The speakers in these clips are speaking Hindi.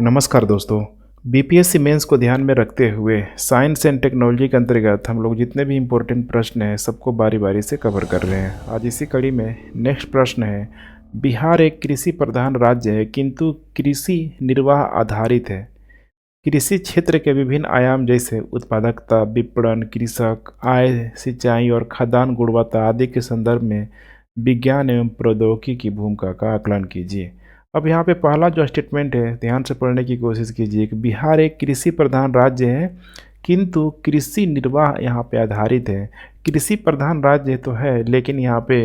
नमस्कार दोस्तों। बीपीएससी मेंस को ध्यान में रखते हुए साइंस एंड टेक्नोलॉजी के अंतर्गत हम लोग जितने भी इम्पोर्टेंट प्रश्न हैं सबको बारी बारी से कवर कर रहे हैं। आज इसी कड़ी में नेक्स्ट प्रश्न है, बिहार एक कृषि प्रधान राज्य है किंतु कृषि निर्वाह आधारित है। कृषि क्षेत्र के विभिन्न आयाम जैसे उत्पादकता, विपणन, कृषक आय, सिंचाई और खाद्यान्न गुणवत्ता आदि के संदर्भ में विज्ञान एवं प्रौद्योगिकी की भूमिका का आकलन कीजिए। अब यहाँ पे पहला जो स्टेटमेंट है ध्यान से पढ़ने की कोशिश कीजिए कि बिहार एक कृषि प्रधान राज्य है किंतु कृषि निर्वाह यहाँ पे आधारित है। कृषि प्रधान राज्य तो है लेकिन यहाँ पे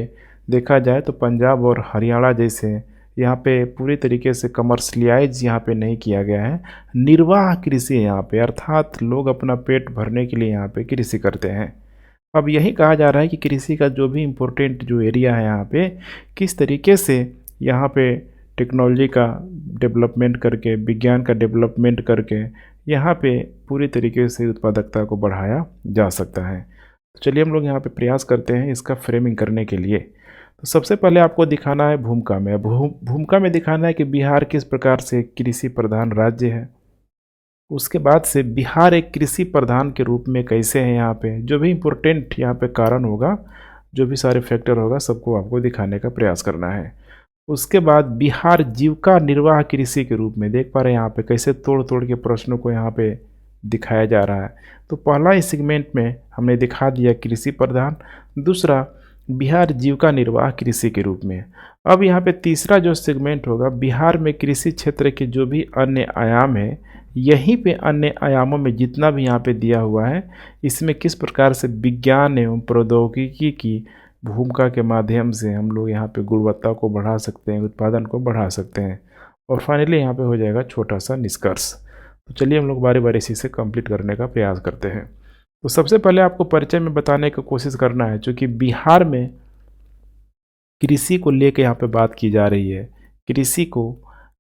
देखा जाए तो पंजाब और हरियाणा जैसे यहाँ पे पूरी तरीके से कमर्शलाइज यहाँ पे नहीं किया गया है। निर्वाह कृषि है यहाँ पे, अर्थात लोग अपना पेट भरने के लिए यहाँ पे कृषि करते हैं। अब यही कहा जा रहा है कि कृषि का जो भी इम्पोर्टेंट जो एरिया है यहाँ पे किस तरीके से यहाँ पे टेक्नोलॉजी का डेवलपमेंट करके, विज्ञान का डेवलपमेंट करके यहाँ पे पूरी तरीके से उत्पादकता को बढ़ाया जा सकता है। तो चलिए हम लोग यहाँ पे प्रयास करते हैं इसका फ्रेमिंग करने के लिए। तो सबसे पहले आपको दिखाना है भूमिका में। भूमिका में दिखाना है कि बिहार किस प्रकार से कृषि प्रधान राज्य है। उसके बाद से बिहार एक कृषि प्रधान के रूप में कैसे है, यहाँ पे जो भी इम्पोर्टेंट यहाँ पे कारण होगा, जो भी सारे फैक्टर होगा सबको आपको दिखाने का प्रयास करना है। उसके बाद बिहार जीविका निर्वाह कृषि के रूप में देख पा रहे हैं यहाँ पे कैसे तोड़ तोड़ के प्रश्नों को यहाँ पे दिखाया जा रहा है। तो पहला इस सेगमेंट में हमने दिखा दिया कृषि प्रधान, दूसरा बिहार जीविका निर्वाह कृषि के रूप में। अब यहाँ पे तीसरा जो सेगमेंट होगा, बिहार में कृषि क्षेत्र के जो भी अन्य आयाम है, यहीं पे अन्य आयामों में जितना भी यहाँ पे दिया हुआ है इसमें किस प्रकार से विज्ञान एवं प्रौद्योगिकी की भूमिका के माध्यम से हम लोग यहाँ पे गुणवत्ता को बढ़ा सकते हैं, उत्पादन को बढ़ा सकते हैं। और फाइनली यहाँ पे हो जाएगा छोटा सा निष्कर्ष। तो चलिए हम लोग बारी बारी इसे कंप्लीट करने का प्रयास करते हैं। तो सबसे पहले आपको परिचय में बताने की कोशिश करना है, चूँकि बिहार में कृषि को लेके यहाँ पे बात की जा रही है, कृषि को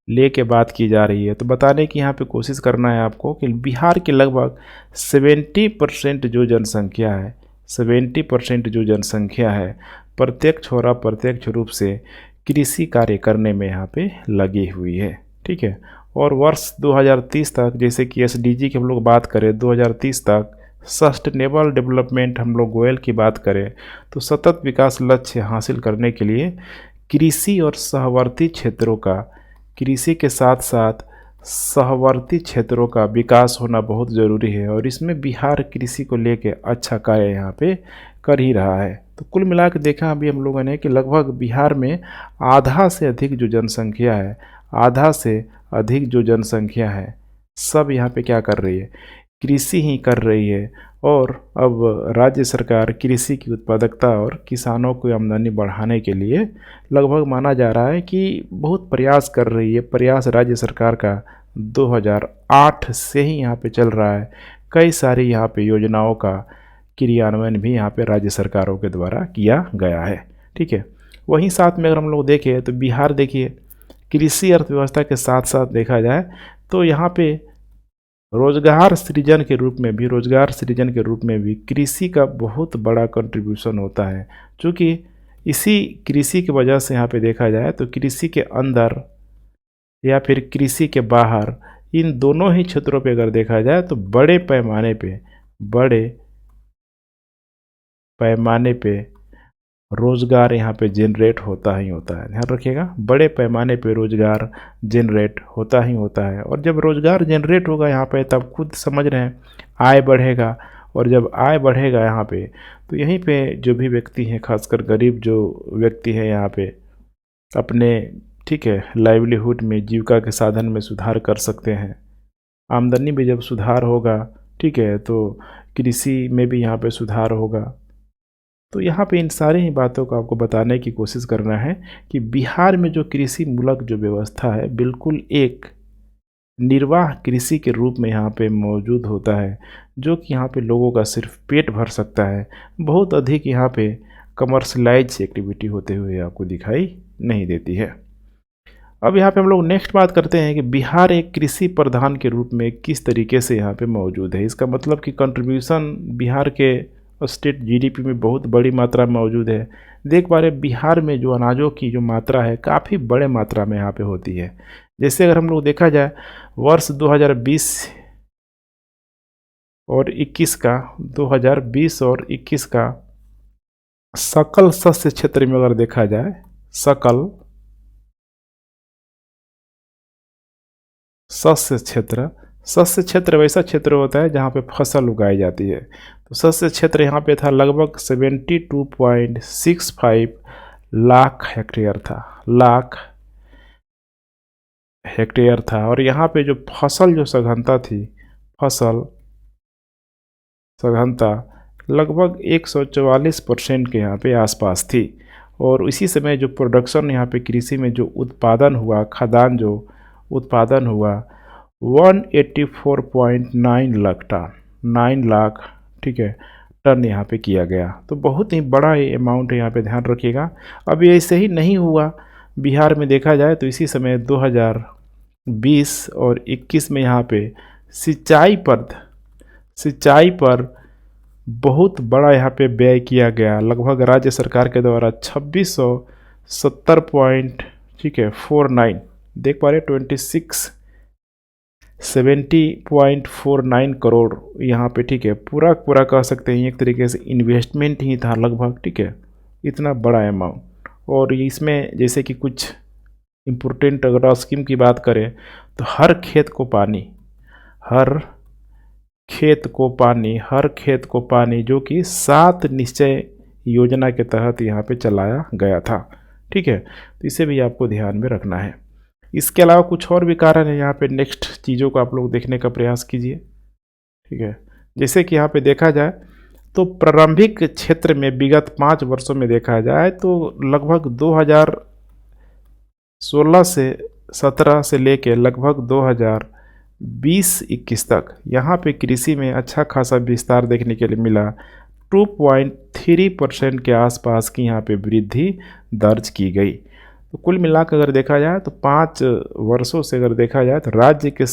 लेके बात की जा रही है, तो बताने की यहाँ पे कोशिश करना है आपको कि बिहार के लगभग 70% जो जनसंख्या है, 70% जो जनसंख्या है प्रत्यक्ष और अप्रत्यक्ष रूप से कृषि कार्य करने में यहाँ पे लगी हुई है। ठीक है। और वर्ष 2030 तक, जैसे कि एसडीजी की हम लोग बात करें 2030 तक, सस्टेनेबल डेवलपमेंट हम लोग गोयल की बात करें तो सतत विकास लक्ष्य हासिल करने के लिए कृषि और सहवर्ती क्षेत्रों का, कृषि के साथ साथ सहवर्ती क्षेत्रों का विकास होना बहुत ज़रूरी है। और इसमें बिहार कृषि को लेके अच्छा कार्य यहाँ पे कर ही रहा है। तो कुल मिला के देखा अभी हम लोगों ने कि लगभग बिहार में आधा से अधिक जो जनसंख्या है, आधा से अधिक जो जनसंख्या है सब यहाँ पे क्या कर रही है, कृषि ही कर रही है। और अब राज्य सरकार कृषि की उत्पादकता और किसानों की आमदनी बढ़ाने के लिए लगभग माना जा रहा है कि बहुत प्रयास कर रही है। प्रयास राज्य सरकार का 2008 से ही यहाँ पे चल रहा है। कई सारी यहाँ पे योजनाओं का क्रियान्वयन भी यहाँ पे राज्य सरकारों के द्वारा किया गया है। ठीक है। वहीं साथ में अगर हम लोग देखें तो बिहार देखिए कृषि अर्थव्यवस्था के साथ साथ देखा जाए तो यहाँ पे रोजगार सृजन के रूप में भी कृषि का बहुत बड़ा कंट्रीब्यूशन होता है। क्योंकि इसी कृषि की वजह से यहाँ पे देखा जाए तो कृषि के अंदर या फिर कृषि के बाहर, इन दोनों ही क्षेत्रों पे अगर देखा जाए तो बड़े पैमाने पे रोज़गार यहाँ पे जनरेट होता ही होता है। ध्यान रखिएगा, बड़े पैमाने पे रोज़गार जनरेट होता ही होता है। और जब रोज़गार जनरेट होगा यहाँ पे तब खुद समझ रहे हैं आय बढ़ेगा। और जब आय बढ़ेगा यहाँ पे तो यहीं पे जो भी व्यक्ति हैं, खासकर गरीब जो व्यक्ति है यहाँ पे अपने, ठीक है, लाइवलीहुड में, जीविका के साधन में सुधार कर सकते हैं। आमदनी में जब सुधार होगा, ठीक है, तो कृषि में भी यहाँ पे सुधार होगा। तो यहाँ पे इन सारी ही बातों को आपको बताने की कोशिश करना है कि बिहार में जो कृषि मूलक जो व्यवस्था है बिल्कुल एक निर्वाह कृषि के रूप में यहाँ पे मौजूद होता है, जो कि यहाँ पे लोगों का सिर्फ पेट भर सकता है। बहुत अधिक यहाँ पे कमर्शलाइज एक्टिविटी होते हुए आपको दिखाई नहीं देती है। अब यहाँ पे हम लोग नेक्स्ट बात करते हैं कि बिहार एक कृषि प्रधान के रूप में किस तरीके से यहाँ पे मौजूद है। इसका मतलब कि कंट्रीब्यूशन बिहार के स्टेट जीडीपी में बहुत बड़ी मात्रा में मौजूद है। देख पा रहे बिहार में जो अनाजों की जो मात्रा है काफ़ी बड़े मात्रा में यहाँ पे होती है। जैसे अगर हम लोग देखा जाए वर्ष 2020 और 21 का, 2020 और 21 का सकल शस्य क्षेत्र में अगर देखा जाए, सकल शस्य क्षेत्र वैसा क्षेत्र होता है जहाँ पे फसल उगाई जाती है। तो शस्य क्षेत्र यहाँ पे था लगभग 72.65 लाख हेक्टेयर था। और यहाँ पे जो फसल जो सघनता थी, फसल सघनता लगभग 144% के यहाँ पे आसपास थी। और इसी समय जो प्रोडक्शन यहाँ पे कृषि में जो उत्पादन हुआ, खाद्यान्न जो उत्पादन हुआ 184.9 लाख टन, 9 लाख, ठीक है, टन यहाँ पे किया गया। तो बहुत ही बड़ा अमाउंट यहाँ पे, ध्यान रखिएगा। अब ये ऐसे ही नहीं हुआ बिहार में देखा जाए तो इसी समय 2020 और 21 में यहाँ पे सिंचाई पर बहुत बड़ा यहाँ पे व्यय किया गया। लगभग राज्य सरकार के द्वारा 2670 पॉइंट, ठीक है, 49, देख पा रहे 2670.49 करोड़ यहाँ पे, ठीक है, पूरा कह सकते हैं एक तरीके से इन्वेस्टमेंट ही था लगभग, ठीक है, इतना बड़ा अमाउंट। और इसमें जैसे कि कुछ इम्पोर्टेंट अगर स्कीम की बात करें तो हर खेत को पानी जो कि 7 निश्चय योजना के तहत यहाँ पे चलाया गया था, ठीक है। तो इसे भी आपको ध्यान में रखना है। इसके अलावा कुछ और भी कारण है यहाँ पे, नेक्स्ट चीज़ों को आप लोग देखने का प्रयास कीजिए, ठीक है। जैसे कि यहाँ पे देखा जाए तो प्रारंभिक क्षेत्र में विगत 5 वर्षों में देखा जाए तो लगभग 2016 से 17 से लेके लगभग 2020-21 तक यहाँ पे कृषि में अच्छा खासा विस्तार देखने के लिए मिला। 2.3% के आसपास की यहाँ पे वृद्धि दर्ज की गई। तो कुल मिलाकर अगर देखा जाए तो 5 वर्षों से अगर देखा जाए तो राज्य के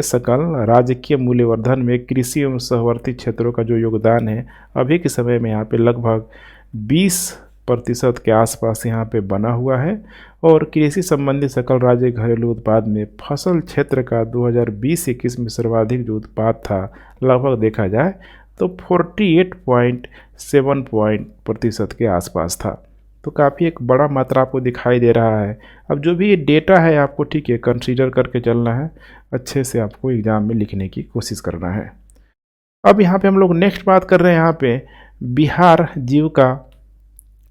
सकल राजकीय मूल्यवर्धन में कृषि एवं सहवर्ती क्षेत्रों का जो योगदान है अभी के समय में यहाँ पे लगभग 20% के आसपास यहाँ पे बना हुआ है। और कृषि संबंधी सकल राज्य घरेलू उत्पाद में फसल क्षेत्र का 2020-21 में सर्वाधिक जो उत्पाद था लगभग देखा जाए तो 48.7% के आसपास था। तो काफ़ी एक बड़ा मात्रा आपको दिखाई दे रहा है। अब जो भी ये डेटा है आपको, ठीक है, कंसीडर करके चलना है, अच्छे से आपको एग्ज़ाम में लिखने की कोशिश करना है। अब यहाँ पे हम लोग नेक्स्ट बात कर रहे हैं यहाँ पे बिहार जीविका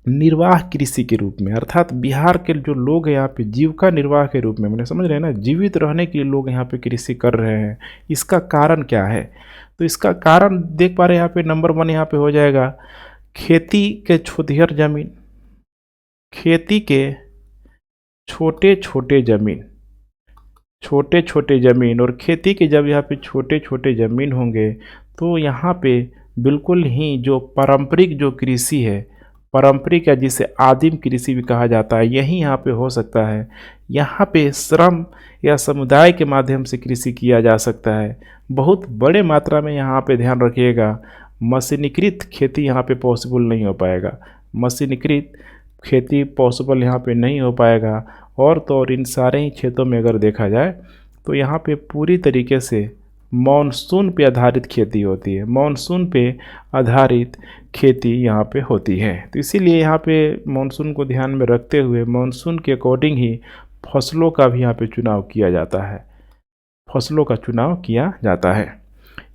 निर्वाह कृषि के रूप में, अर्थात बिहार के जो लोग हैं यहाँ पे जीविका निर्वाह के रूप में, मैंने समझ रहे हैं ना, जीवित रहने के लिए लोग यहाँ पे कृषि कर रहे हैं। इसका कारण क्या है? तो इसका कारण देख पा रहे हैं यहाँ पे, नंबर 1 यहाँ पे हो जाएगा खेती के छोटी जमीन, खेती के छोटे छोटे ज़मीन। और खेती के जब यहाँ पे छोटे ज़मीन होंगे तो यहाँ पे बिल्कुल ही जो पारंपरिक जो कृषि है, पारंपरिक या जिसे आदिम कृषि भी कहा जाता है, यही यहाँ पे हो सकता है। यहाँ पे श्रम या समुदाय के माध्यम से कृषि किया जा सकता है। बहुत बड़े मात्रा में यहाँ पे ध्यान रखिएगा, मशीनीकृत खेती यहाँ पे पॉसिबल नहीं हो पाएगा, मशीनीकृत खेती पॉसिबल यहाँ पे नहीं हो पाएगा। और तो और इन सारे ही क्षेत्रों में अगर देखा जाए तो यहाँ पे पूरी तरीके से मॉनसून पे आधारित खेती होती है, मॉनसून पे आधारित खेती यहाँ पे होती है। तो इसीलिए यहाँ पे मॉनसून को ध्यान में रखते हुए मॉनसून के अकॉर्डिंग ही फसलों का भी यहाँ पे चुनाव किया जाता है,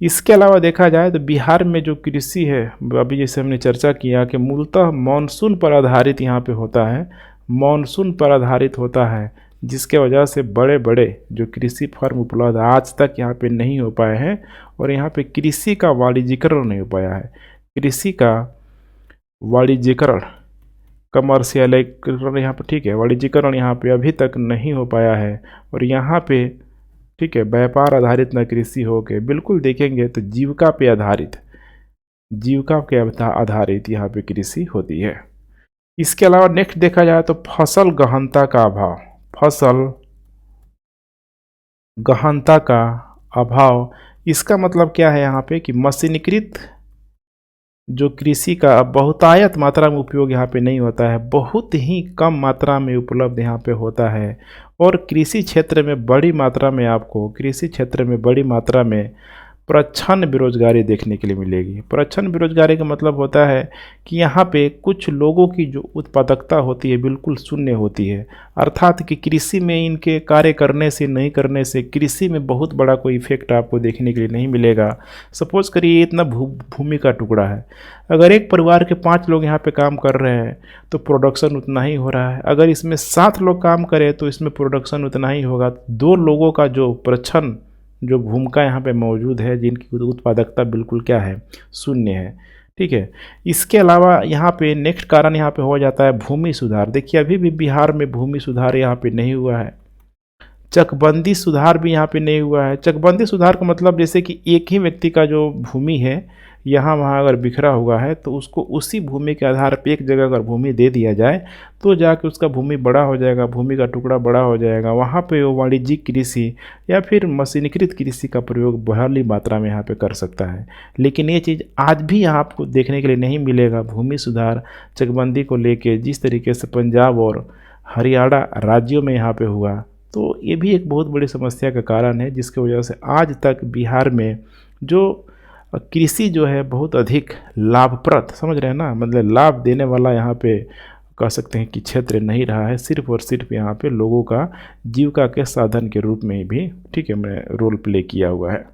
इसके अलावा देखा जाए तो बिहार में जो कृषि है, अभी जैसे हमने चर्चा किया कि मूलतः मॉनसून पर आधारित यहाँ पे होता है, मॉनसून पर आधारित होता है, जिसके वजह से बड़े बड़े जो कृषि फर्म उपलब्ध आज तक यहाँ पे नहीं हो पाए हैं। और यहाँ पे कृषि का वाणिज्यीकरण नहीं हो पाया है, कृषि का वाणिज्यीकरण, कमर्शियलाइजेशन यहाँ पे, ठीक है, वाणिज्यीकरण यहाँ पे अभी तक नहीं हो पाया है। और यहाँ पे, ठीक है, व्यापार आधारित न कृषि हो के बिल्कुल देखेंगे तो जीविका के आधारित यहाँ पे कृषि होती है। इसके अलावा नेक्स्ट देखा जाए तो फसल गहनता का अभाव, इसका मतलब क्या है यहाँ पे कि मशीनीकृत जो कृषि का बहुतायत मात्रा में उपयोग यहाँ पे नहीं होता है, बहुत ही कम मात्रा में उपलब्ध यहाँ पे होता है। और कृषि क्षेत्र में बड़ी मात्रा में आपको कृषि क्षेत्र में बड़ी मात्रा में प्रच्छन्न बेरोजगारी देखने के लिए मिलेगी। प्रच्छन्न बेरोजगारी का मतलब होता है कि यहाँ पे कुछ लोगों की जो उत्पादकता होती है बिल्कुल शून्य होती है, अर्थात कि कृषि में इनके कार्य करने से नहीं करने से कृषि में बहुत बड़ा कोई इफेक्ट आपको देखने के लिए नहीं मिलेगा। सपोज करिए इतना भूमि का टुकड़ा है, अगर एक परिवार के 5 लोग यहाँ पे काम कर रहे हैं तो प्रोडक्शन उतना ही हो रहा है। अगर इसमें 7 लोग काम करें तो इसमें प्रोडक्शन उतना ही होगा। 2 लोगों का जो प्रच्छन्न जो भूमिका यहाँ पे मौजूद है, जिनकी उत्पादकता बिल्कुल क्या है, शून्य है। ठीक है। इसके अलावा यहाँ पे नेक्स्ट कारण यहाँ पे हो जाता है भूमि सुधार। देखिए अभी भी बिहार में भूमि सुधार यहाँ पे नहीं हुआ है, चकबंदी सुधार भी यहाँ पे नहीं हुआ है। चकबंदी सुधार का मतलब जैसे कि एक ही व्यक्ति का जो भूमि है यहाँ वहाँ अगर बिखरा हुआ है तो उसको उसी भूमि के आधार पर एक जगह अगर भूमि दे दिया जाए तो जाके उसका भूमि बड़ा हो जाएगा, भूमि का टुकड़ा बड़ा हो जाएगा। वहाँ पे वो वाणिज्यिक कृषि या फिर मशीनीकृत कृषि का प्रयोग बड़ी मात्रा में यहाँ पे कर सकता है। लेकिन ये चीज़ आज भी आपको देखने के लिए नहीं मिलेगा। भूमि सुधार चकबंदी को लेके जिस तरीके से पंजाब और हरियाणा राज्यों में यहाँ पे हुआ, तो ये भी एक बहुत बड़ी समस्या का कारण है, जिसकी वजह से आज तक बिहार में जो कृषि जो है बहुत अधिक लाभप्रद, समझ रहे हैं ना, मतलब लाभ देने वाला यहाँ पे कह सकते हैं कि क्षेत्र नहीं रहा है। सिर्फ और सिर्फ यहाँ पे लोगों का जीविका के साधन के रूप में भी, ठीक है, मैं रोल प्ले किया हुआ है।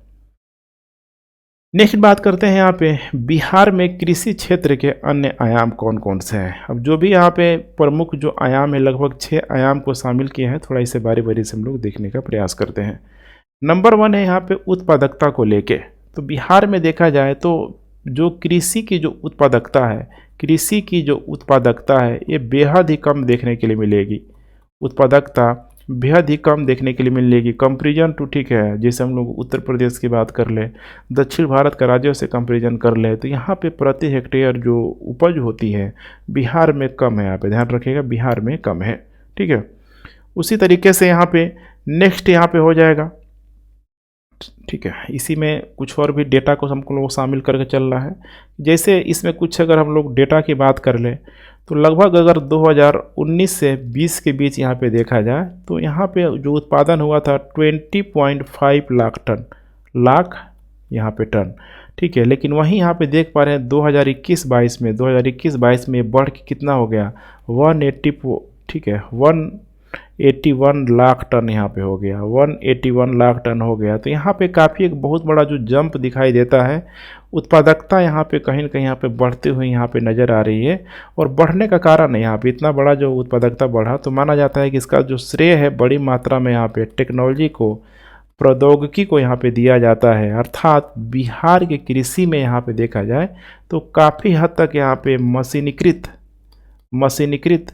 नेक्स्ट बात करते हैं यहाँ पे बिहार में कृषि क्षेत्र के अन्य आयाम कौन कौन से हैं। अब जो भी यहाँ पे प्रमुख जो आयाम है, लगभग 6 आयाम को शामिल किए हैं। थोड़ा इसे बारी बारी से हम लोग देखने का प्रयास करते हैं। नंबर 1 है यहाँ पे उत्पादकता को लेके। तो बिहार में देखा जाए तो जो कृषि की जो उत्पादकता है, कृषि की जो उत्पादकता है ये बेहद ही कम देखने के लिए मिलेगी। उत्पादकता बेहद ही कम देखने के लिए मिलेगी कंपेरिजन टू, ठीक है, जैसे हम लोग उत्तर प्रदेश की बात कर ले, दक्षिण भारत का राज्यों से कंपेरिजन कर ले, तो यहाँ पे प्रति हेक्टेयर जो उपज होती है बिहार में कम है। यहाँ पे ध्यान रखिएगा, बिहार में कम है। ठीक है। उसी तरीके से यहाँ पे नेक्स्ट यहाँ पे हो जाएगा, ठीक है, इसी में कुछ और भी डेटा को हम लोग शामिल करके चल रहा है। जैसे इसमें कुछ अगर हम लोग डेटा की बात कर लें तो लगभग अगर 2019 से 20 के बीच यहाँ पे देखा जाए तो यहाँ पे जो उत्पादन हुआ था 20.5 लाख टन, लाख यहाँ पे टन, ठीक है। लेकिन वहीं यहाँ पे देख पा रहे हैं 2021-22 में बढ़ के कितना हो गया, 180, ठीक है, 181 लाख टन यहाँ पे हो गया, 181 लाख टन हो गया। तो यहाँ पे काफ़ी एक बहुत बड़ा जो जंप दिखाई देता है। उत्पादकता यहाँ पे कहीं ना कहीं यहाँ पे बढ़ते हुए यहाँ पे नज़र आ रही है। और बढ़ने का कारण है यहाँ पे इतना बड़ा जो उत्पादकता बढ़ा, तो माना जाता है कि इसका जो श्रेय है बड़ी मात्रा में यहाँ पे टेक्नोलॉजी को, प्रौद्योगिकी को यहाँ पे दिया जाता है। अर्थात बिहार के कृषि में यहाँ पे देखा जाए तो काफ़ी हद तक यहाँ पे मशीनीकृत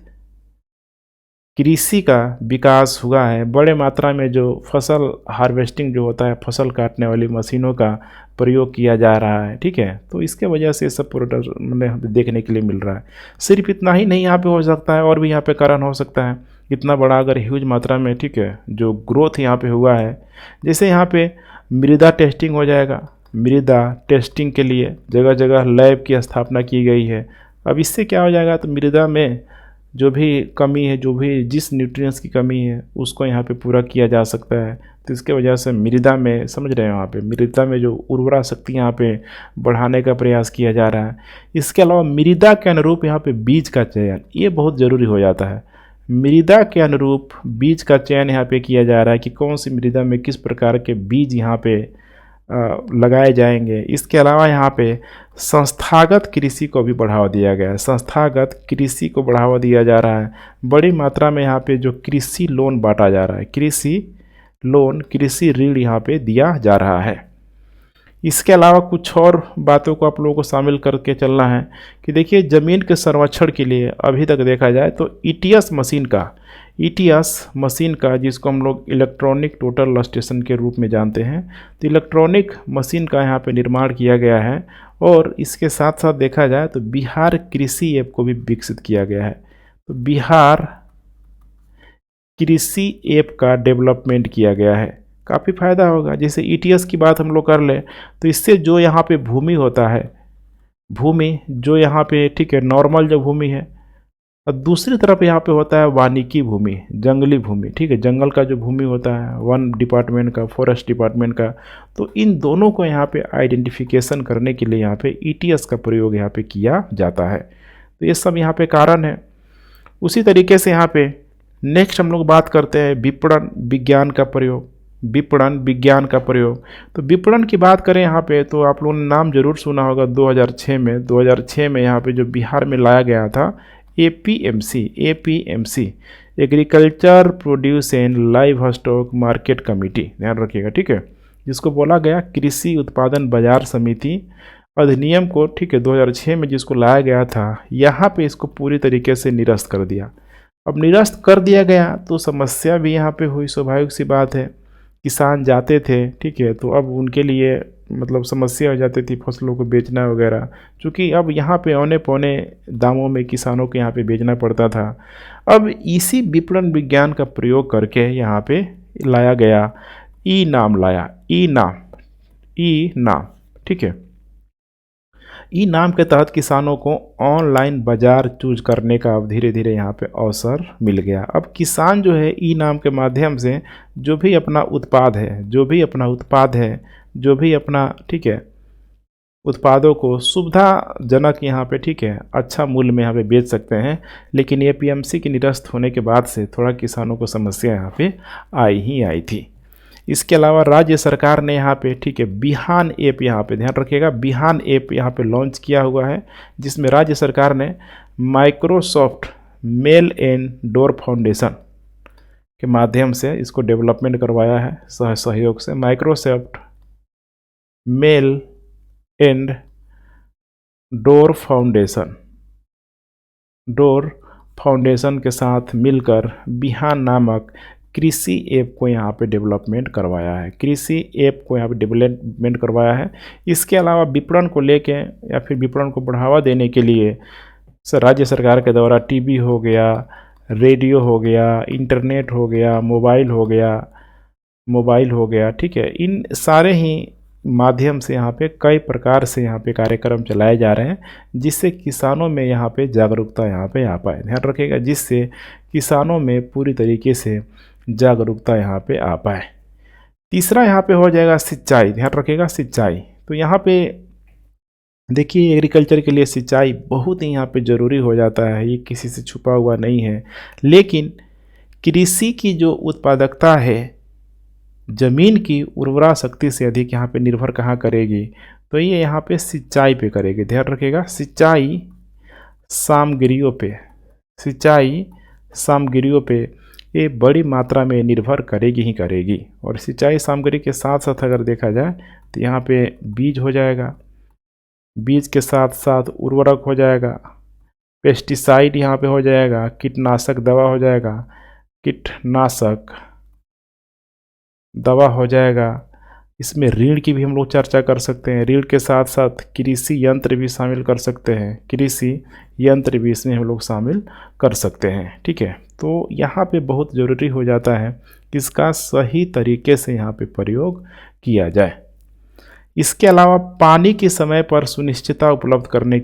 कृषि का विकास हुआ है। बड़े मात्रा में जो फसल हार्वेस्टिंग जो होता है, फसल काटने वाली मशीनों का प्रयोग किया जा रहा है, ठीक है। तो इसके वजह से सब प्रोडक्ट मतलब देखने के लिए मिल रहा है। सिर्फ इतना ही नहीं यहाँ पे हो सकता है, और भी यहाँ पे कारण हो सकता है। इतना बड़ा अगर ह्यूज मात्रा में, ठीक है, जो ग्रोथ यहाँ पे हुआ है, जैसे यहाँ पे मृदा टेस्टिंग हो जाएगा। मृदा टेस्टिंग के लिए जगह जगह लैब की स्थापना की गई है। अब इससे क्या हो जाएगा, तो मृदा में जो भी कमी है, जो भी जिस न्यूट्रिएंट्स की कमी है उसको यहाँ पे पूरा किया जा सकता है। तो इसके वजह से मृदा में, समझ रहे हैं, वहाँ पे मृदा में जो उर्वरा शक्ति यहाँ पे बढ़ाने का प्रयास किया जा रहा है। इसके अलावा मृदा के अनुरूप यहाँ पे बीज का चयन, ये बहुत ज़रूरी हो जाता है। मृदा के अनुरूप बीज का चयन यहाँ पे किया जा रहा है कि कौन सी मृदा में किस प्रकार के बीज यहाँ पे लगाए जाएंगे। इसके अलावा यहाँ पे संस्थागत कृषि को भी बढ़ावा दिया गया है। संस्थागत कृषि को बढ़ावा दिया जा रहा है। बड़ी मात्रा में यहाँ पे जो कृषि लोन बांटा जा रहा है, कृषि लोन, कृषि ऋण यहाँ पे दिया जा रहा है। इसके अलावा कुछ और बातों को आप लोगों को शामिल करके चलना है कि देखिए ज़मीन के संरक्षण के लिए अभी तक देखा जाए तो ईटीएस मशीन का जिसको हम लोग इलेक्ट्रॉनिक टोटल स्टेशन के रूप में जानते हैं, तो इलेक्ट्रॉनिक मशीन का यहाँ पे निर्माण किया गया है। और इसके साथ साथ देखा जाए तो बिहार कृषि ऐप को भी विकसित किया गया है। तो बिहार कृषि ऐप का डेवलपमेंट किया गया है, काफ़ी फ़ायदा होगा। जैसे ईटीएस की बात हम लोग कर लें तो इससे जो यहाँ पे भूमि होता है, भूमि जो यहाँ पे ठीक है नॉर्मल जो भूमि है, और दूसरी तरफ यहाँ पे होता है वानिकी भूमि, जंगली भूमि, ठीक है, जंगल का जो भूमि होता है वन डिपार्टमेंट का, फॉरेस्ट डिपार्टमेंट का। तो इन दोनों को यहाँ पे आइडेंटिफिकेशन करने के लिए यहाँ पे ईटीएस का प्रयोग यहाँ पे किया जाता है। तो ये सब यहाँ पे कारण है। उसी तरीके से यहाँ पे नेक्स्ट हम लोग बात करते हैं विपणन विज्ञान का प्रयोग, विपणन विज्ञान का प्रयोग। तो विपणन की बात करें यहाँ पे तो आप लोगों ने नाम जरूर सुना होगा 2006 में यहाँ पे जो बिहार में लाया गया था APMC agriculture produce and live stock market committee, ध्यान रखिएगा, ठीक है, जिसको बोला गया कृषि उत्पादन बाजार समिति अधिनियम को, ठीक है, 2006 में जिसको लाया गया था, यहाँ पे इसको पूरी तरीके से निरस्त कर दिया। अब निरस्त कर दिया गया तो समस्या भी यहाँ पे हुई, स्वाभाविक सी बात है, किसान जाते थे, ठीक है, तो अब उनके लिए मतलब समस्या हो जाती थी फसलों को बेचना वगैरह, क्योंकि अब यहाँ पे औने पौने दामों में किसानों को यहाँ पे बेचना पड़ता था। अब इसी विपणन विज्ञान का प्रयोग करके यहाँ पे लाया गया ई नाम, ठीक है, ई नाम के तहत किसानों को ऑनलाइन बाजार चूज करने का अब धीरे धीरे यहाँ पे अवसर मिल गया। अब किसान जो है ई नाम के माध्यम से जो भी अपना उत्पाद है, ठीक है, उत्पादों को सुविधाजनक यहाँ पे, ठीक है, अच्छा मूल्य में यहाँ पे बेच सकते हैं। लेकिन एपीएमसी के निरस्त होने के बाद से थोड़ा किसानों को समस्या यहाँ पे आई थी। इसके अलावा राज्य सरकार ने यहाँ पे, ठीक है, बिहान ऐप, यहाँ पे ध्यान रखिएगा, बिहान ऐप यहाँ पे लॉन्च किया हुआ है, जिसमें राज्य सरकार ने Microsoft male and door foundation के माध्यम से इसको डेवलपमेंट करवाया है सहयोग से। Microsoft male and door foundation के साथ मिलकर बिहान नामक कृषि ऐप को यहाँ पे डेवलपमेंट करवाया है। इसके अलावा विपणन को लेके या फिर विपणन को बढ़ावा देने के लिए राज्य सरकार के द्वारा टीवी हो गया, रेडियो हो गया, इंटरनेट हो गया, मोबाइल हो गया, ठीक है, इन सारे ही माध्यम से यहाँ पे कई प्रकार से यहाँ पे कार्यक्रम चलाए जा रहे हैं, जिससे किसानों में यहाँ पे जागरूकता यहाँ पे आ पाए, ध्यान रखिएगा, जिससे किसानों में पूरी तरीके से जागरूकता यहाँ पे आ पाए। तीसरा यहाँ पे हो जाएगा सिंचाई, ध्यान रखिएगा, सिंचाई। तो यहाँ पे देखिए एग्रीकल्चर के लिए सिंचाई बहुत ही यहाँ पे ज़रूरी हो जाता है, ये किसी से छुपा हुआ नहीं है। लेकिन कृषि की जो उत्पादकता है ज़मीन की उर्वरा शक्ति से अधिक यहाँ पे निर्भर कहाँ करेगी, तो ये यहाँ पे सिंचाई पे करेगी, ध्यान रखिएगा, सिंचाई सामग्रियों पे ये बड़ी मात्रा में निर्भर करेगी। और सिंचाई सामग्री के साथ साथ अगर देखा जाए तो यहाँ पे बीज हो जाएगा, बीज के साथ साथ उर्वरक हो जाएगा, पेस्टिसाइड यहाँ पे हो जाएगा, कीटनाशक दवा हो जाएगा। इसमें ऋण की भी हम लोग चर्चा कर सकते हैं, ऋण के साथ साथ कृषि यंत्र भी शामिल कर सकते हैं, इसमें हम लोग शामिल कर सकते हैं, ठीक है। तो यहाँ पे बहुत ज़रूरी हो जाता है कि इसका सही तरीके से यहाँ पे प्रयोग किया जाए। इसके अलावा पानी की समय पर सुनिश्चितता उपलब्ध करने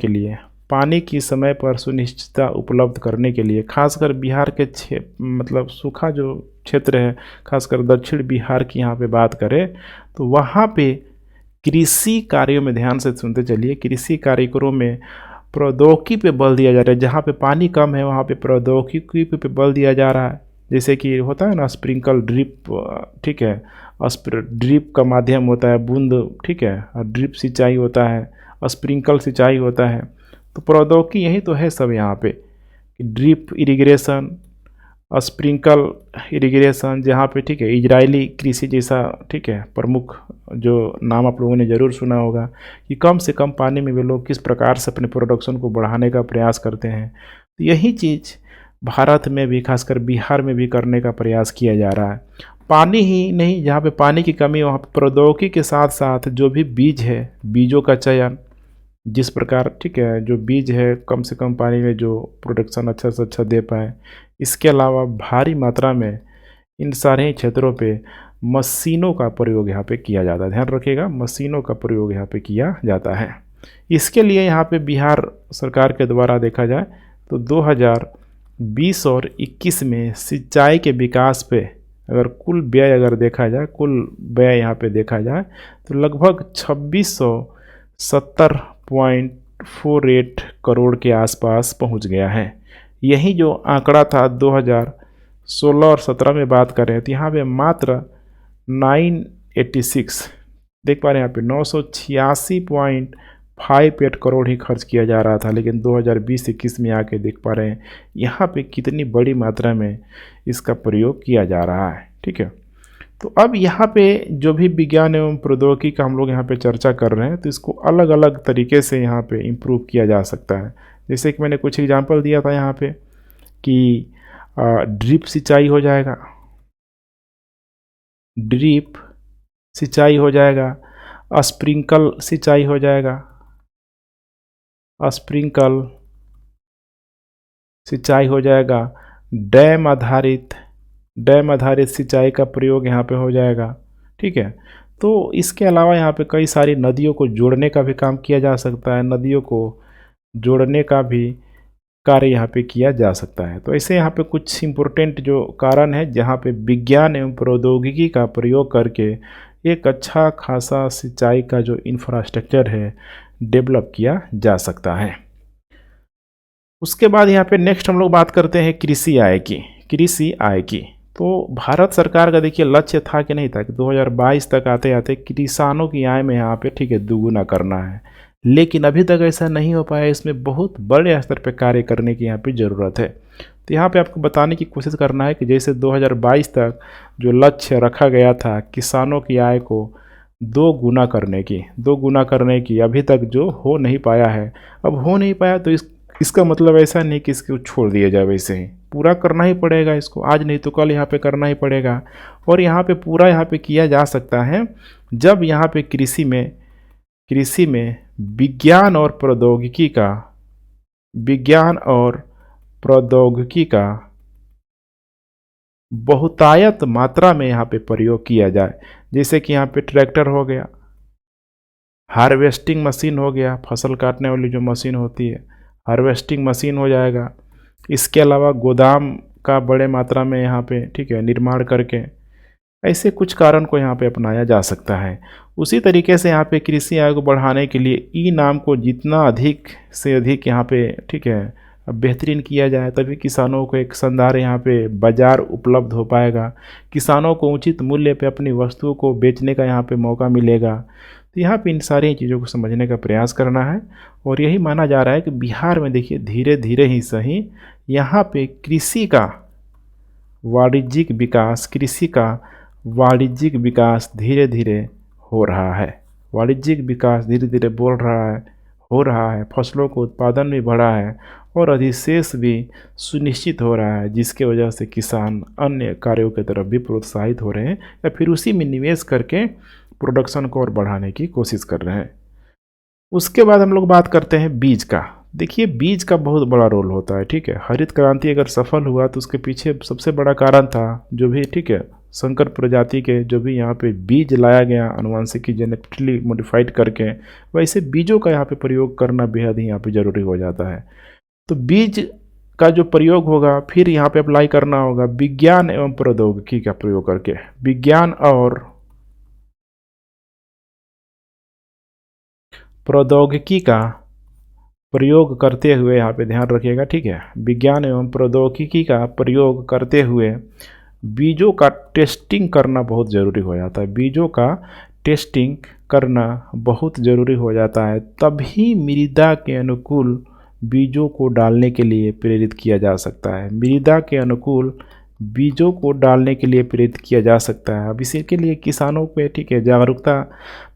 के लिए खासकर बिहार के मतलब सूखा जो क्षेत्र है, खासकर दक्षिण बिहार की यहाँ पे बात करें तो वहाँ पे कृषि कार्यों में, ध्यान से सुनते चलिए, कृषि कार्यक्रमों में प्रौद्योगिकी पे बल दिया जा रहा है। जहाँ पे पानी कम है वहाँ पे प्रौद्योगिकी पे बल दिया जा रहा है, जैसे कि होता है ना स्प्रिंकल ड्रिप, ठीक है, ड्रिप का माध्यम होता है बूंद, ठीक है, और ड्रिप सिंचाई होता है, स्प्रिंकल सिंचाई होता है। तो प्रौद्योगिकी यही तो है सब यहाँ पे, ड्रिप इरिगेशन, स्प्रिंकल इरिगेशन, जहाँ पे, ठीक है, इजरायली कृषि जैसा, ठीक है, प्रमुख जो नाम आप लोगों ने ज़रूर सुना होगा कि कम से कम पानी में वे लोग किस प्रकार से अपने प्रोडक्शन को बढ़ाने का प्रयास करते हैं। तो यही चीज़ भारत में भी, खासकर बिहार में भी करने का प्रयास किया जा रहा है। पानी ही नहीं, जहाँ पे पानी की कमी वहाँ पे प्रौद्योगिकी के साथ साथ जो भी बीज है, बीजों का चयन, जिस प्रकार, ठीक है, जो बीज है कम से कम पानी में जो प्रोडक्शन अच्छा से अच्छा दे पाए। इसके अलावा भारी मात्रा में इन सारे क्षेत्रों पे मशीनों का प्रयोग यहाँ पे किया जाता है, ध्यान रखिएगा, मशीनों का प्रयोग यहाँ पे किया जाता है। इसके लिए यहाँ पे बिहार सरकार के द्वारा देखा जाए तो 2020 और 21 में सिंचाई के विकास पे अगर कुल व्यय अगर देखा जाए, कुल व्यय यहाँ पे देखा जाए तो लगभग 2670.48 करोड़ के आसपास पहुँच गया है। यही जो आंकड़ा था 2016 और 17 में बात करें तो यहाँ पे मात्र 986 देख पा रहे हैं, यहाँ पे 986.58 करोड़ ही खर्च किया जा रहा था, लेकिन 2020-21 में आके देख पा रहे हैं यहाँ पे कितनी बड़ी मात्रा में इसका प्रयोग किया जा रहा है। ठीक है, तो अब यहाँ पे जो भी विज्ञान एवं प्रौद्योगिकी का हम लोग यहाँ पे चर्चा कर रहे हैं तो इसको अलग अलग तरीके से यहाँ पे इम्प्रूव किया जा सकता है। जैसे कि मैंने कुछ एग्जांपल दिया था यहाँ पे कि ड्रिप सिंचाई हो जाएगा, ड्रिप सिंचाई हो जाएगा, स्प्रिंकल सिंचाई हो जाएगा, स्प्रिंकल सिंचाई हो जाएगा, डैम आधारित सिंचाई का प्रयोग यहाँ पे हो जाएगा। ठीक है, तो इसके अलावा यहाँ पे कई सारी नदियों को जोड़ने का भी काम किया जा सकता है, नदियों को जोड़ने का भी कार्य यहाँ पे किया जा सकता है। तो ऐसे यहाँ पे कुछ इम्पोर्टेंट जो कारण है जहाँ पे विज्ञान एवं प्रौद्योगिकी का प्रयोग करके एक अच्छा खासा सिंचाई का जो इंफ्रास्ट्रक्चर है डेवलप किया जा सकता है। उसके बाद यहाँ पे नेक्स्ट हम लोग बात करते हैं कृषि आय की। कृषि आय की तो भारत सरकार का देखिए लक्ष्य था कि नहीं था कि 2022 तक आते आते किसानों की आय में यहाँ पे ठीक है दुगुना करना है, लेकिन अभी तक ऐसा नहीं हो पाया। इसमें बहुत बड़े स्तर पे कार्य करने की यहाँ पे ज़रूरत है। तो यहाँ पे आपको बताने की कोशिश करना है कि जैसे 2022 तक जो लक्ष्य रखा गया था किसानों की आय को 2 गुना करने की अभी तक जो हो नहीं पाया है। अब हो नहीं पाया तो इसका मतलब ऐसा नहीं कि इसको छोड़ दिया जाए, वैसे ही पूरा करना ही पड़ेगा इसको, आज नहीं तो कल यहाँ पे करना ही पड़ेगा। और यहाँ पे पूरा यहाँ पे किया जा सकता है जब यहाँ पे कृषि में विज्ञान और प्रौद्योगिकी का बहुतायत मात्रा में यहाँ पे प्रयोग किया जाए। जैसे कि यहाँ पे ट्रैक्टर हो गया, हार्वेस्टिंग मशीन हो गया, फसल काटने वाली जो मशीन होती है हार्वेस्टिंग मशीन हो जाएगा। इसके अलावा गोदाम का बड़े मात्रा में यहाँ पे ठीक है निर्माण करके ऐसे कुछ कारण को यहाँ पे अपनाया जा सकता है। उसी तरीके से यहाँ पे कृषि आय को बढ़ाने के लिए ई नाम को जितना अधिक से अधिक यहाँ पे ठीक है बेहतरीन किया जाए तभी किसानों को एक शानदार यहाँ पे बाज़ार उपलब्ध हो पाएगा, किसानों को उचित मूल्य पे अपनी वस्तुओं को बेचने का यहाँ पे मौका मिलेगा। तो यहाँ पे इन सारी चीज़ों को समझने का प्रयास करना है और यही माना जा रहा है कि बिहार में देखिए धीरे धीरे ही सही यहाँ पे कृषि का वाणिज्यिक विकास धीरे धीरे हो रहा है, वाणिज्यिक विकास धीरे धीरे हो रहा है, फसलों को उत्पादन भी बढ़ा है और अधिशेष भी सुनिश्चित हो रहा है, जिसके वजह से किसान अन्य कार्यों की तरफ भी प्रोत्साहित हो रहे हैं या फिर उसी में निवेश करके प्रोडक्शन को और बढ़ाने की कोशिश कर रहे हैं। उसके बाद हम लोग बात करते हैं बीज का। देखिए बीज का बहुत बड़ा रोल होता है। ठीक है, हरित क्रांति अगर सफल हुआ तो उसके पीछे सबसे बड़ा कारण था जो भी ठीक है संकर प्रजाति के जो भी यहाँ पे बीज लाया गया अनुवांशिक जेनेटिकली मॉडिफाइड करके, वैसे बीजों का यहाँ पे प्रयोग करना बेहद ही यहाँ पे ज़रूरी हो जाता है। तो बीज का जो प्रयोग होगा फिर यहाँ पे अप्लाई करना होगा विज्ञान एवं प्रौद्योगिकी का प्रयोग करके, विज्ञान और प्रौद्योगिकी का प्रयोग करते हुए यहाँ पे ध्यान रखिएगा। ठीक है, विज्ञान एवं प्रौद्योगिकी का प्रयोग करते हुए बीजों का टेस्टिंग करना बहुत ज़रूरी हो जाता है, बीजों का टेस्टिंग करना बहुत ज़रूरी हो जाता है, तभी मृदा के अनुकूल बीजों को डालने के लिए प्रेरित किया जा सकता है, मृदा के अनुकूल बीजों को डालने के लिए प्रेरित किया जा सकता है। अब इसी के लिए किसानों पे ठीक है जागरूकता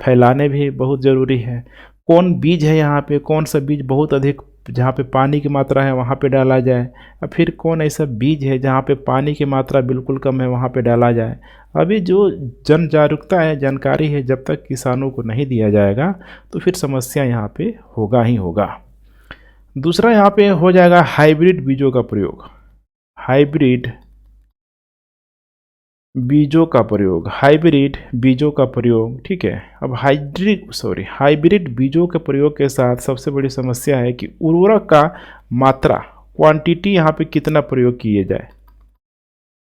फैलाने भी बहुत ज़रूरी है। कौन बीज है यहाँ पे, कौन सा बीज बहुत अधिक जहाँ पे पानी की मात्रा है वहाँ पे डाला जाए, या फिर कौन ऐसा बीज है जहाँ पे पानी की मात्रा बिल्कुल कम है वहाँ पे डाला जाए। अभी जो जन जागरूकता है, जानकारी है, जब तक किसानों को नहीं दिया जाएगा तो फिर समस्या यहाँ पे होगा ही होगा। दूसरा यहाँ पे हो जाएगा हाइब्रिड बीजों का प्रयोग, हाइब्रिड बीजों का प्रयोग, हाइब्रिड बीजों का प्रयोग, ठीक है। अब हाइब्रिड बीजों के प्रयोग के साथ सबसे बड़ी समस्या है कि उर्वरक का मात्रा, क्वांटिटी यहाँ पे कितना प्रयोग किए जाए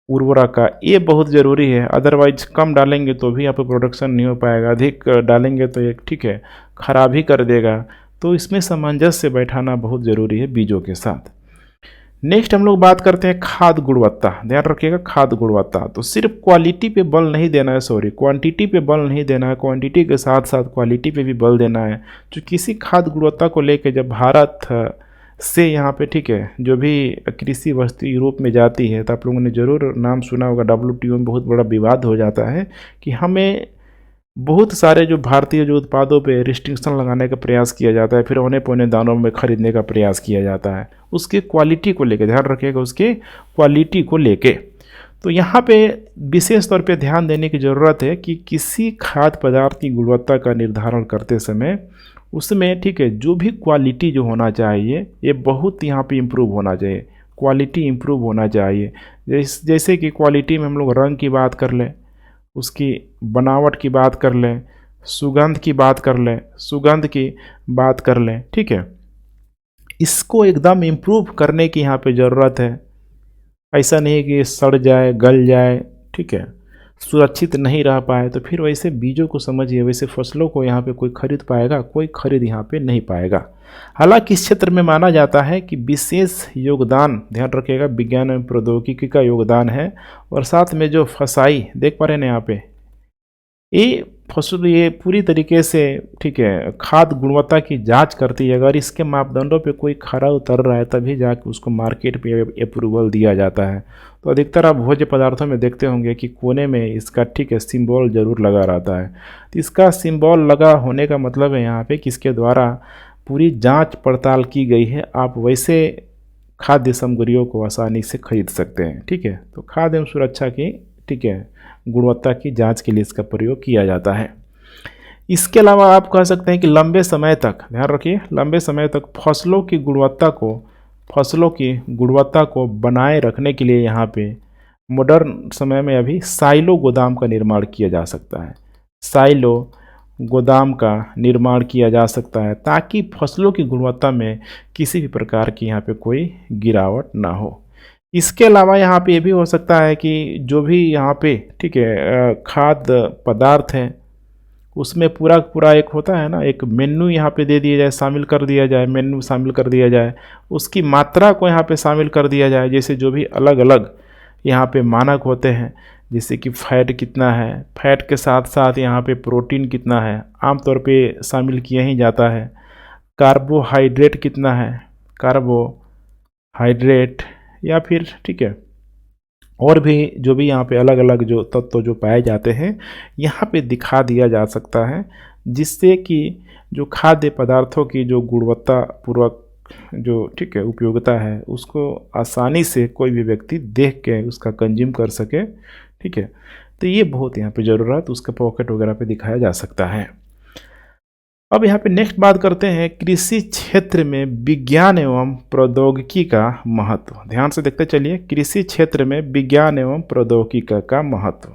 उर्वरक का, ये बहुत ज़रूरी है। अदरवाइज कम डालेंगे तो भी यहाँ पे प्रोडक्शन नहीं हो पाएगा, अधिक डालेंगे तो एक ठीक है खराब ही कर देगा। तो इसमें सामंजस्य बैठाना बहुत ज़रूरी है बीजों के साथ। नेक्स्ट हम लोग बात करते हैं खाद गुणवत्ता। ध्यान रखिएगा, खाद गुणवत्ता तो सिर्फ क्वालिटी पे बल नहीं देना है, क्वांटिटी पे बल नहीं देना है, क्वांटिटी के साथ साथ क्वालिटी पे भी बल देना है। जो किसी खाद गुणवत्ता को लेकर जब भारत से यहाँ पे ठीक है जो भी कृषि वस्तु यूरोप में जाती है तो आप लोगों ने ज़रूर नाम सुना होगा, WTO में बहुत बड़ा विवाद हो जाता है कि हमें बहुत सारे जो भारतीय जो उत्पादों पे रिस्ट्रिक्शन लगाने का प्रयास किया जाता है, फिर औने पौने दानों में खरीदने का प्रयास किया जाता है उसके क्वालिटी को लेके। ध्यान रखिएगा उसके क्वालिटी को लेके। तो यहाँ पे विशेष तौर पे ध्यान देने की ज़रूरत है कि किसी खाद्य पदार्थ की गुणवत्ता का निर्धारण करते समय उसमें ठीक है जो भी क्वालिटी जो होना चाहिए ये बहुत यहाँ पे इम्प्रूव होना चाहिए, क्वालिटी इम्प्रूव होना चाहिए। जैसे कि क्वालिटी में हम लोग रंग की बात कर लें, उसकी बनावट की बात कर लें, सुगंध की बात कर लें, ठीक है। इसको एकदम इम्प्रूव करने की यहाँ पे ज़रूरत है। ऐसा नहीं कि सड़ जाए, गल जाए, ठीक है, सुरक्षित नहीं रह पाए तो फिर वैसे बीजों को समझिए, वैसे फसलों को यहाँ पे कोई खरीद पाएगा? कोई खरीद यहाँ पे नहीं पाएगा। हालांकि इस क्षेत्र में माना जाता है कि विशेष योगदान, ध्यान रखिएगा, विज्ञान एवं प्रौद्योगिकी का योगदान है। और साथ में जो फसाई देख पा रहे हैं यहाँ पे, ये फसल ये पूरी तरीके से ठीक है खाद्य गुणवत्ता की जांच करती है। अगर इसके मापदंडों पे कोई खरा उतर रहा है तभी जाके उसको मार्केट पे अप्रूवल दिया जाता है। तो अधिकतर आप भोज्य पदार्थों में देखते होंगे कि कोने में इसका ठीक है सिंबल जरूर लगा रहता है। तो इसका सिंबल लगा होने का मतलब है यहाँ पे कि इसके द्वारा पूरी जाँच पड़ताल की गई है। आप वैसे खाद्य सामग्रियों को आसानी से खरीद सकते हैं, ठीक है। तो खाद्य एवं सुरक्षा की ठीक है गुणवत्ता की जांच के लिए इसका प्रयोग किया जाता है। इसके अलावा आप कह सकते हैं कि लंबे समय तक, ध्यान रखिए, लंबे समय तक फसलों की गुणवत्ता को बनाए रखने के लिए यहाँ पे मॉडर्न समय में अभी साइलो गोदाम का निर्माण किया जा सकता है। साइलो गोदाम का निर्माण किया जा सकता है ताकि फसलों की गुणवत्ता में किसी भी प्रकार की यहाँ पे कोई गिरावट ना हो। इसके अलावा यहाँ पे ये भी हो सकता है कि जो भी यहाँ पे ठीक है खाद्य पदार्थ हैं उसमें पूरा एक होता है ना, एक मेन्यू यहाँ पे दे दिया जाए, शामिल कर दिया जाए, उसकी मात्रा को यहाँ पे शामिल कर दिया जाए। जैसे जो भी अलग अलग यहाँ पे मानक होते हैं, जैसे कि फैट कितना है, फैट के साथ साथ यहाँ पे प्रोटीन कितना है, आमतौर पे शामिल किया ही जाता है। कार्बोहाइड्रेट कितना है, कार्बोहाइड्रेट, या फिर ठीक है और भी जो भी यहाँ पे अलग अलग जो तत्व जो पाए जाते हैं यहाँ पे दिखा दिया जा सकता है, जिससे कि जो खाद्य पदार्थों की जो गुणवत्ता पूर्वक जो ठीक है उपयोगिता है उसको आसानी से कोई भी व्यक्ति देख के उसका कंज्यूम कर सके, ठीक है। तो ये बहुत यहाँ पे ज़रूरत उसके पॉकेट वगैरह पे दिखाया जा सकता है। अब यहाँ पे नेक्स्ट बात करते हैं कृषि क्षेत्र में विज्ञान एवं प्रौद्योगिकी का महत्व। ध्यान से देखते चलिए, कृषि क्षेत्र में विज्ञान एवं प्रौद्योगिकी का महत्व।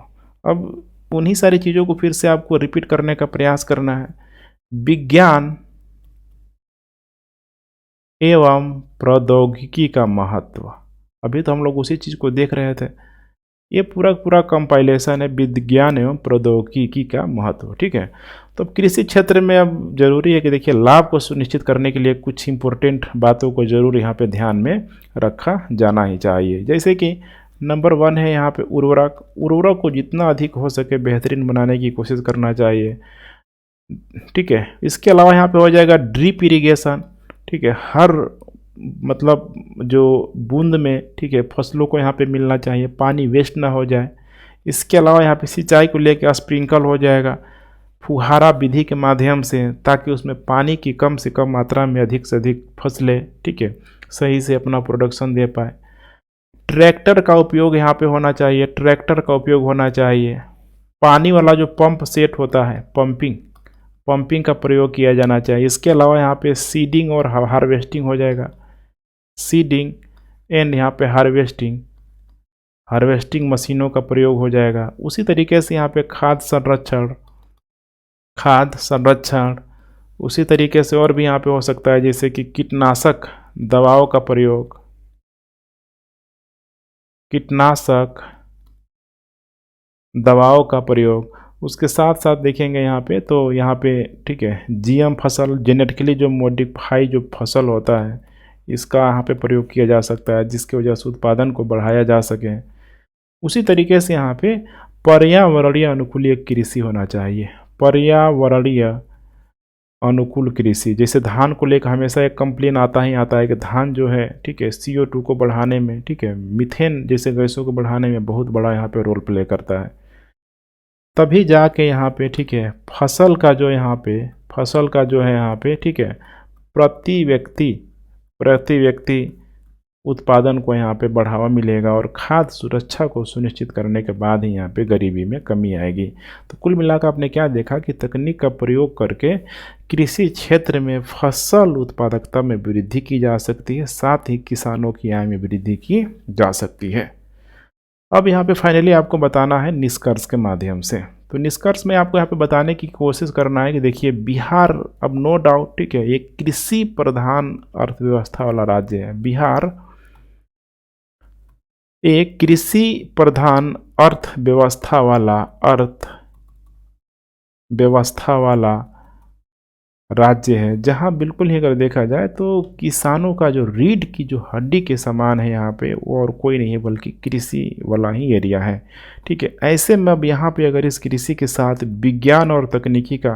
अब उन्हीं सारी चीज़ों को फिर से आपको रिपीट करने का प्रयास करना है। विज्ञान एवं प्रौद्योगिकी का महत्व, अभी तो हम लोग उसी चीज़ को देख रहे थे। ये पूरा कंपाइलेशन है विज्ञान एवं प्रौद्योगिकी का महत्व, ठीक है। तो कृषि क्षेत्र में अब जरूरी है कि देखिए लाभ को सुनिश्चित करने के लिए कुछ इंपॉर्टेंट बातों को जरूर यहाँ पे ध्यान में रखा जाना ही चाहिए। जैसे कि नंबर 1 है यहाँ पे उर्वरक को जितना अधिक हो सके बेहतरीन बनाने की कोशिश करना चाहिए, ठीक है। इसके अलावा यहाँ पे हो जाएगा ड्रिप इरिगेशन, ठीक है, हर मतलब जो बूंद में ठीक है फसलों को यहाँ पे मिलना चाहिए, पानी वेस्ट ना हो जाए। इसके अलावा यहाँ पे सिंचाई को लेकर स्प्रिंकल हो जाएगा फुहारा विधि के माध्यम से, ताकि उसमें पानी की कम से कम मात्रा में अधिक से अधिक फसलें ठीक है सही से अपना प्रोडक्शन दे पाए। ट्रैक्टर का उपयोग यहाँ पे होना चाहिए, पानी वाला जो पंप सेट होता है पंपिंग का प्रयोग किया जाना चाहिए। इसके अलावा यहाँ पे सीडिंग और हार्वेस्टिंग हो जाएगा, सीडिंग एंड यहाँ पे हार्वेस्टिंग, हार्वेस्टिंग मशीनों का प्रयोग हो जाएगा। उसी तरीके से यहाँ पे खाद संरक्षण उसी तरीके से और भी यहाँ पे हो सकता है, जैसे कि कीटनाशक दवाओं का प्रयोग। उसके साथ साथ देखेंगे यहाँ पे, तो यहाँ पे ठीक है, जीएम फसल, जेनेटिकली जो मॉडिफाई जो फसल होता है, इसका यहाँ पे प्रयोग किया जा सकता है, जिसकी वजह से उत्पादन को बढ़ाया जा सके। उसी तरीके से यहाँ पे पर्यावरणीय अनुकूल कृषि होना चाहिए। पर्यावरणीय अनुकूल कृषि, जैसे धान को लेकर हमेशा एक कंप्लेन आता ही आता है कि धान जो है ठीक है, CO2 को बढ़ाने में, ठीक है, मीथेन जैसे गैसों को बढ़ाने में बहुत बड़ा यहाँ पे रोल प्ले करता है। तभी जाके यहाँ पे ठीक है, फसल का जो है यहाँ पे ठीक है, प्रति व्यक्ति उत्पादन को यहाँ पे बढ़ावा मिलेगा और खाद्य सुरक्षा को सुनिश्चित करने के बाद ही यहाँ पे गरीबी में कमी आएगी। तो कुल मिलाकर आपने क्या देखा कि तकनीक का प्रयोग करके कृषि क्षेत्र में फसल उत्पादकता में वृद्धि की जा सकती है, साथ ही किसानों की आय में वृद्धि की जा सकती है। अब यहाँ पे फाइनली आपको बताना है निष्कर्ष के माध्यम से। तो निष्कर्ष में आपको यहाँ पे बताने की कोशिश करना है कि देखिए, बिहार अब नो डाउट ठीक है, एक कृषि प्रधान अर्थव्यवस्था वाला राज्य है। बिहार एक कृषि प्रधान अर्थव्यवस्था वाला राज्य है, जहां बिल्कुल ही अगर देखा जाए तो किसानों का जो रीढ़ की जो हड्डी के समान है यहाँ पे, वो और कोई नहीं है बल्कि कृषि वाला ही एरिया है। ठीक है, ऐसे में अब यहाँ पे अगर इस कृषि के साथ विज्ञान और तकनीक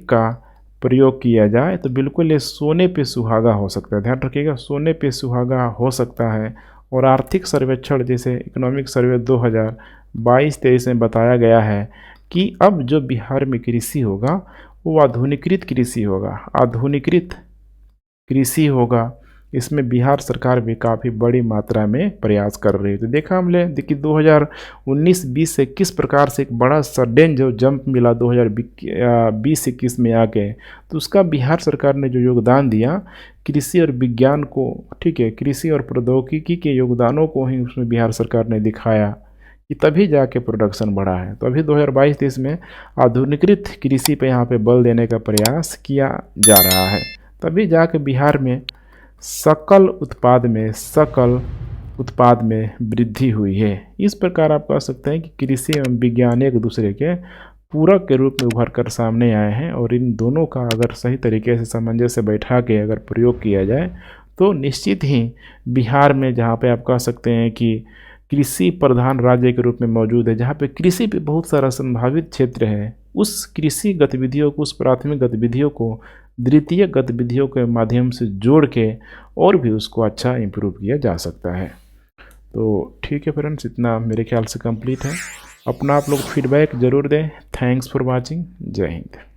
का प्रयोग किया जाए तो बिल्कुल ये सोने पे सुहागा हो सकता है। ध्यान रखिएगा, सोने पे सुहागा हो सकता है। और आर्थिक सर्वेक्षण जैसे इकोनॉमिक सर्वे 2022-23 में बताया गया है कि अब जो बिहार में कृषि होगा वो आधुनिकीकृत कृषि होगा। इसमें बिहार सरकार भी काफ़ी बड़ी मात्रा में प्रयास कर रही है। तो देखा हमने कि 2019-20 से किस प्रकार से एक बड़ा सडन जो जंप मिला 2020-21 में आके, तो उसका बिहार सरकार ने जो योगदान दिया कृषि और विज्ञान को, ठीक है, कृषि और प्रौद्योगिकी के योगदानों को ही उसमें बिहार सरकार ने दिखाया कि तभी जाके प्रोडक्शन बढ़ा है। तो अभी 2022-23 में आधुनिकीकृत कृषि पे यहाँ पे बल देने का प्रयास किया जा रहा है, तभी जाके बिहार में सकल उत्पाद में वृद्धि हुई है। इस प्रकार आप कह सकते हैं कि कृषि एवं विज्ञान एक दूसरे के पूरक के रूप में उभर कर सामने आए हैं, और इन दोनों का अगर सही तरीके से सामंजस्य बैठा के अगर प्रयोग किया जाए तो निश्चित ही बिहार में, जहाँ पे आप कह सकते हैं कि कृषि प्रधान राज्य के रूप में मौजूद है, जहाँ पे कृषि पे बहुत सारा संभावित क्षेत्र है, उस कृषि गतिविधियों को, उस प्राथमिक गतिविधियों को द्वितीय गतिविधियों के माध्यम से जोड़ के और भी उसको अच्छा इम्प्रूव किया जा सकता है। तो ठीक है फ्रेंड्स, इतना मेरे ख्याल से कंप्लीट है। अपना आप लोग फीडबैक ज़रूर दें। Thanks for watching. जय हिंद।